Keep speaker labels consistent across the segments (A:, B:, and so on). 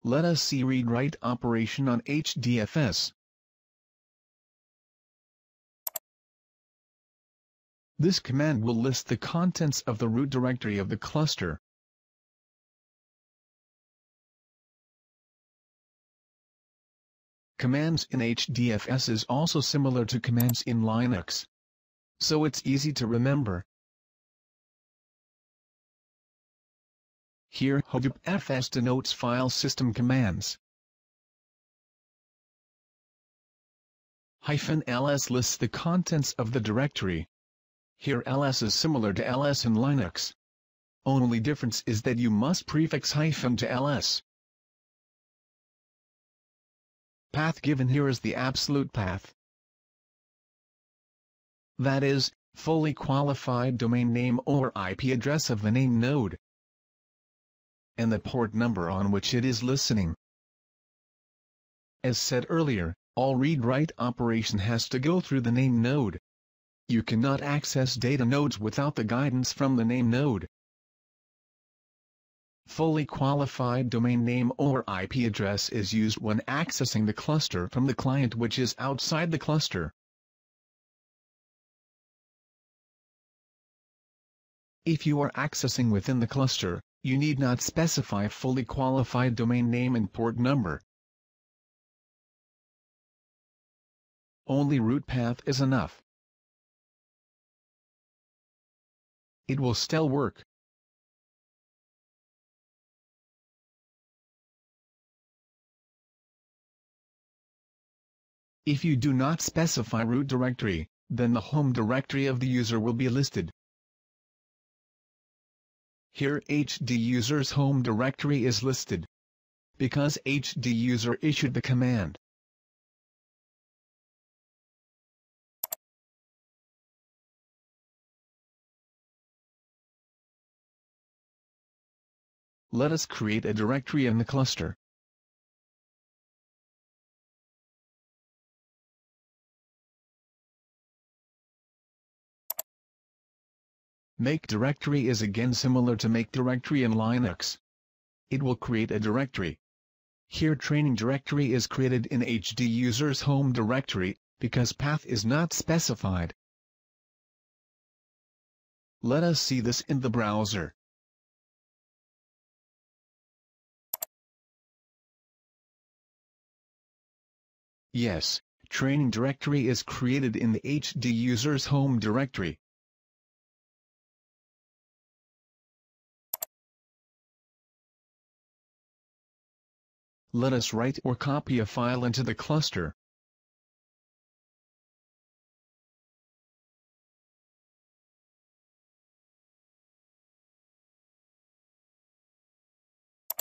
A: Let us see read-write operation on HDFS. This command will list the contents of the root directory of the cluster. Commands in HDFS is also similar to commands in Linux, so it's easy to remember. Here HDFS denotes file system commands. "-ls lists the contents of the directory. Here ls is similar to ls in Linux. Only difference is that you must prefix hyphen to ls. Path given here is the absolute path. That is, fully qualified domain name or IP address of the name node, and the port number on which it is listening. As said earlier, all read-write operation has to go through the name node. You cannot access data nodes without the guidance from the name node. Fully qualified domain name or IP address is used when accessing the cluster from the client which is outside the cluster. If you are accessing within the cluster, you need not specify fully qualified domain name and port number. Only root path is enough. It will still work. If you do not specify root directory, then the home directory of the user will be listed. Here HD user's home directory is listed, because HD user issued the command. Let us create a directory in the cluster. Make directory is again similar to make directory in Linux. It will create a directory. Here training directory is created in HD user's home directory, because path is not specified. Let us see this in the browser. Yes, training directory is created in the HD user's home directory. Let us write or copy a file into the cluster.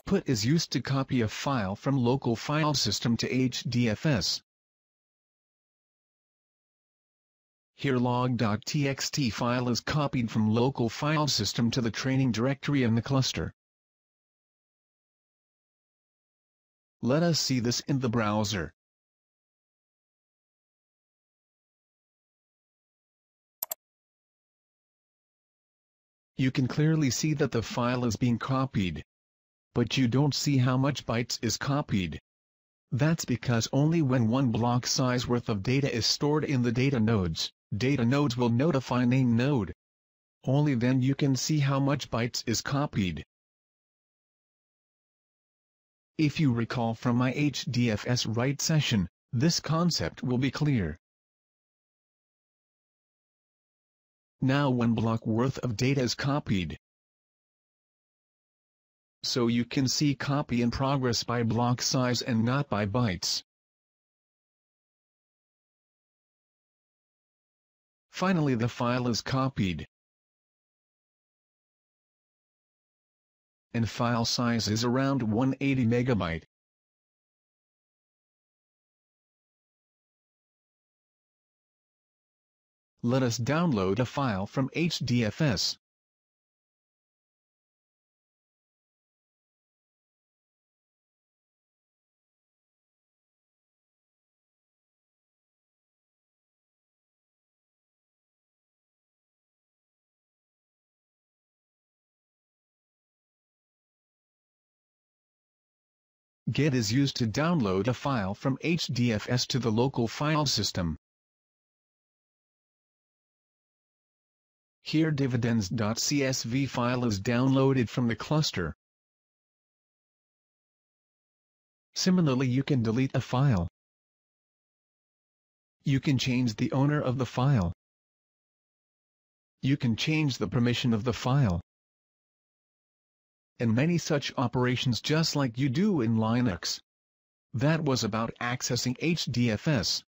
A: Put is used to copy a file from local file system to HDFS. Here log.txt file is copied from local file system to the training directory in the cluster. Let us see this in the browser. You can clearly see that the file is being copied, but you don't see how much bytes is copied. That's because only when one block size worth of data is stored in the data nodes will notify name node. Only then you can see how much bytes is copied. If you recall from my HDFS write session, this concept will be clear. Now one block worth of data is copied. So you can see copy in progress by block size and not by bytes. Finally the file is copied, and file size is around 180 MB. Let us download a file from HDFS. Get is used to download a file from HDFS to the local file system. Here dividends.csv file is downloaded from the cluster. Similarly, you can delete a file. You can change the owner of the file. You can change the permission of the file. And many such operations just like you do in Linux. That was about accessing HDFS.